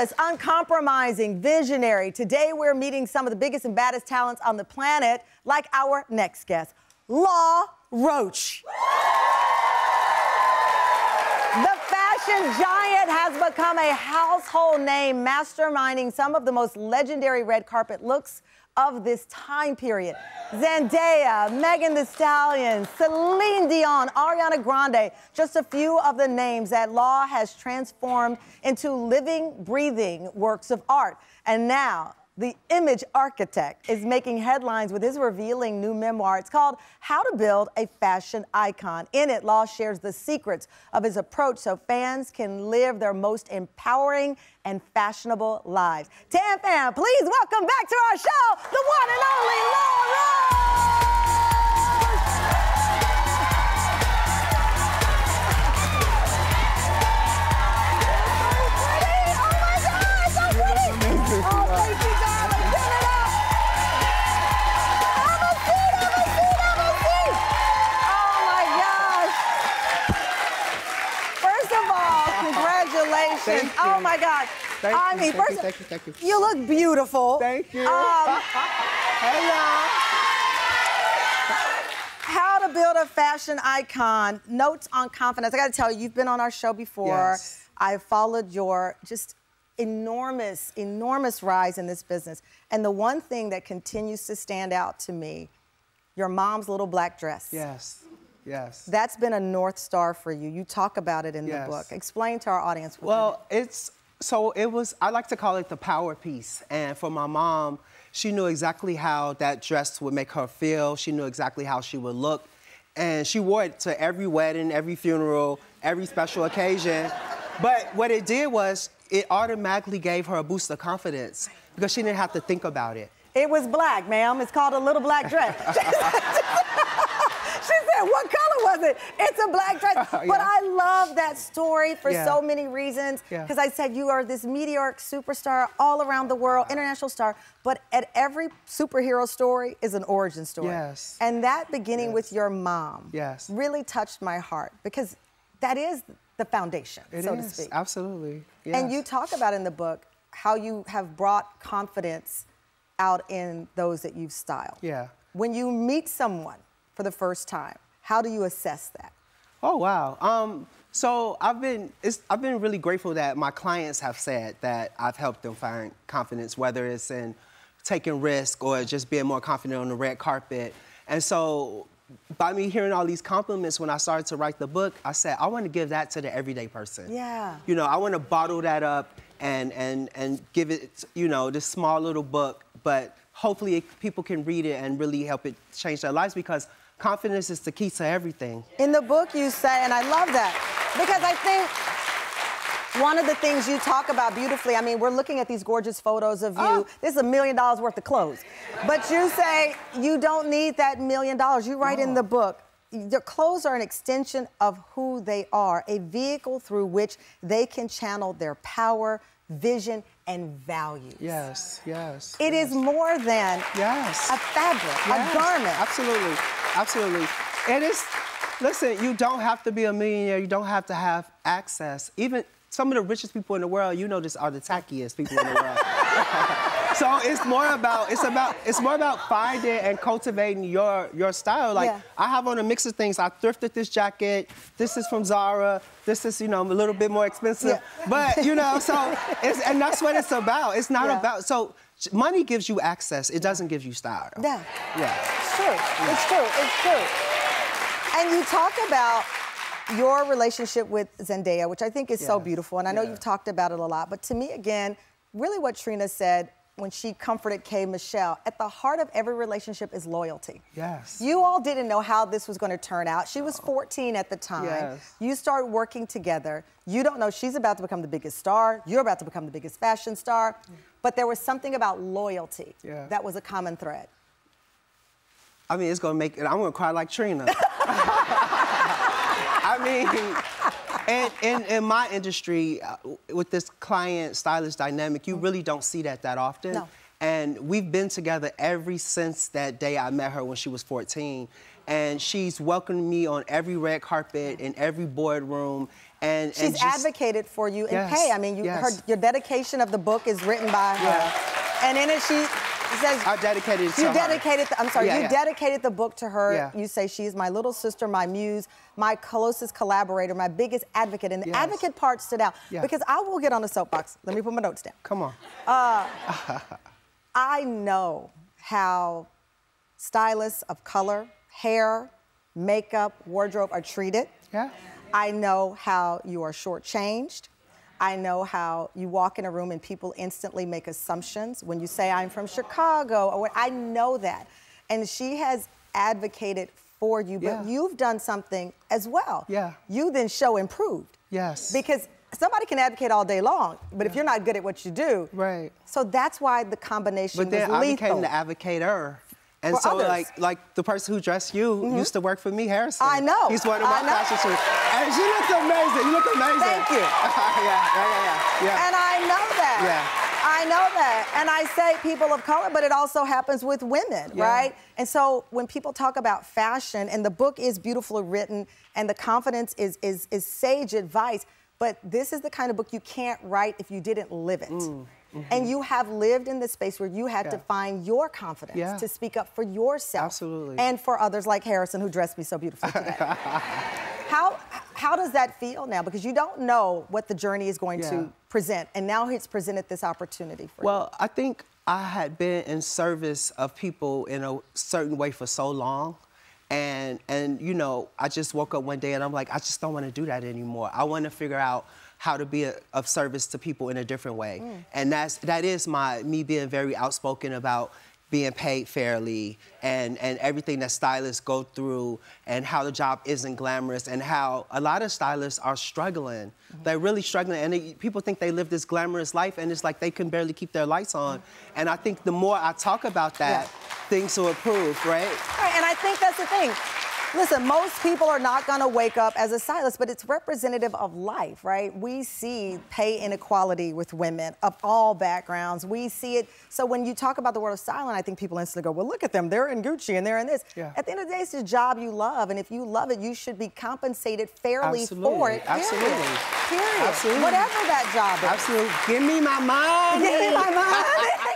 Fearless, uncompromising, visionary. Today we're meeting some of the biggest and baddest talents on the planet, like our next guest, Law Roach. The fashion giant has become a household name, masterminding some of the most legendary red carpet looks of this time period. Zendaya, Megan Thee Stallion, Celine Dion, Ariana Grande, just a few of the names that Law has transformed into living, breathing works of art. And now, the image architect is making headlines with his revealing new memoir. It's called How to Build a Fashion Icon. In it, Law shares the secrets of his approach so fans can live their most empowering and fashionable lives. Tam fam, please welcome back to our show, the one and only Law Roach! Thank you. Oh my God. Thank you. You look beautiful. Thank you. Hello. How to build a fashion icon. Notes on confidence. I got to tell you, you've been on our show before. Yes. I've followed your just enormous rise in this business. And the one thing that continues to stand out to me, your mom's little black dress. Yes. Yes. That's been a North Star for you. You talk about it in the book. Explain to our audience. Well, I like to call it the power piece. And for my mom, she knew exactly how that dress would make her feel. She knew exactly how she would look. And she wore it to every wedding, every funeral, every special occasion. But what it did was it automatically gave her a boost of confidence because she didn't have to think about it. It was black, ma'am. It's called a little black dress. She said, what color was it? It's a black dress. Yeah. But I love that story for so many reasons. Yeah. Because I said you are this meteoric superstar all around the world, international star. But at every superhero story is an origin story. Yes. And that beginning with your mom really touched my heart because that is the foundation, so to speak. Absolutely. Yes. And you talk about in the book how you have brought confidence out in those that you've styled. Yeah. When you meet someone for the first time, how do you assess that? Oh, wow. So I've been really grateful that my clients have said that I've helped them find confidence, whether it's in taking risk or just being more confident on the red carpet. And so by me hearing all these compliments when I started to write the book, I said, I want to give that to the everyday person. Yeah. You know, I want to bottle that up and give it, you know, this small little book, but hopefully people can read it and really help it change their lives because confidence is the key to everything. In the book you say, and I love that, because I think one of the things you talk about beautifully, I mean, we're looking at these gorgeous photos of you. This is $1 million worth of clothes. But you say you don't need that $1 million. You write in the book, your clothes are an extension of who they are, a vehicle through which they can channel their power, vision, and values. Yes. It is more than a fabric, a garment. Absolutely. It is, listen, you don't have to be a millionaire, you don't have to have access. Even some of the richest people in the world, you know, this are the tackiest people in the world. So it's more about finding and cultivating your style. Like I have on a mix of things. I thrifted this jacket. This is from Zara. This is, you know, a little bit more expensive. But, you know, and that's what it's about. It's not about, so money gives you access. It doesn't give you style. Yeah. It's true. It's true. And you talk about your relationship with Zendaya, which I think is so beautiful. And I know you've talked about it a lot. But to me, again, really what Trina said when she comforted K. Michelle, at the heart of every relationship is loyalty. Yes. You all didn't know how this was going to turn out. She was 14 at the time. Yes. You start working together. You don't know she's about to become the biggest star. You're about to become the biggest fashion star. But there was something about loyalty that was a common thread. I mean, it's going to make it, I'm going to cry like Trina. I mean, in my industry, with this client-stylist dynamic, you really don't see that often. No. And we've been together ever since that day I met her when she was 14. And she's welcomed me on every red carpet, in every boardroom. And she's advocated for you in pay. I mean, your dedication of the book is written by her. And in it, she says... I dedicated it to her. You dedicated the book to her. Yeah. You say, she is my little sister, my muse, my closest collaborator, my biggest advocate. And the advocate part stood out. Because I will get on the soapbox. Let me put my notes down. Come on. I know how stylists of color, hair, makeup, wardrobe are treated. Yeah. I know how you are shortchanged. I know how you walk in a room and people instantly make assumptions when you say, I'm from Chicago, or I know that. And she has advocated for you, but you've done something as well. Yeah. You then show improved. Yes. Because somebody can advocate all day long, but if you're not good at what you do. Right. So that's why the combination was lethal. But then I became the advocator. And so, like the person who dressed you used to work for me, Harrison. I know. He's one of my fashion shoes. And she looks amazing. You look amazing. Thank you. yeah. And I know that. Yeah. I know that. And I say people of color, but it also happens with women, right? And so when people talk about fashion, and the book is beautifully written, and the confidence is sage advice, but this is the kind of book you can't write if you didn't live it. And you have lived in this space where you had to find your confidence to speak up for yourself. Absolutely. And for others like Harrison, who dressed me so beautifully today. How does that feel now? Because you don't know what the journey is going to present, and now it's presented this opportunity for you. Well, I think I had been in service of people in a certain way for so long. And you know, I just woke up one day and I'm like, I just don't want to do that anymore. I want to figure out how to be of service to people in a different way. And that is me being very outspoken about being paid fairly and everything that stylists go through, and how the job isn't glamorous, and how a lot of stylists are struggling. They're really struggling, and people think they live this glamorous life, and it's like they can barely keep their lights on. And I think the more I talk about that, things will improve, right? Right, and I think that's the thing. Listen, most people are not going to wake up as a stylist, but it's representative of life, right? We see pay inequality with women of all backgrounds. We see it. So when you talk about the world of styling, I think people instantly go, well, look at them. They're in Gucci and they're in this. At the end of the day, it's a job you love. And if you love it, you should be compensated fairly for it. Absolutely. Period. Whatever that job is. Absolutely. Give me my money. Give me my money.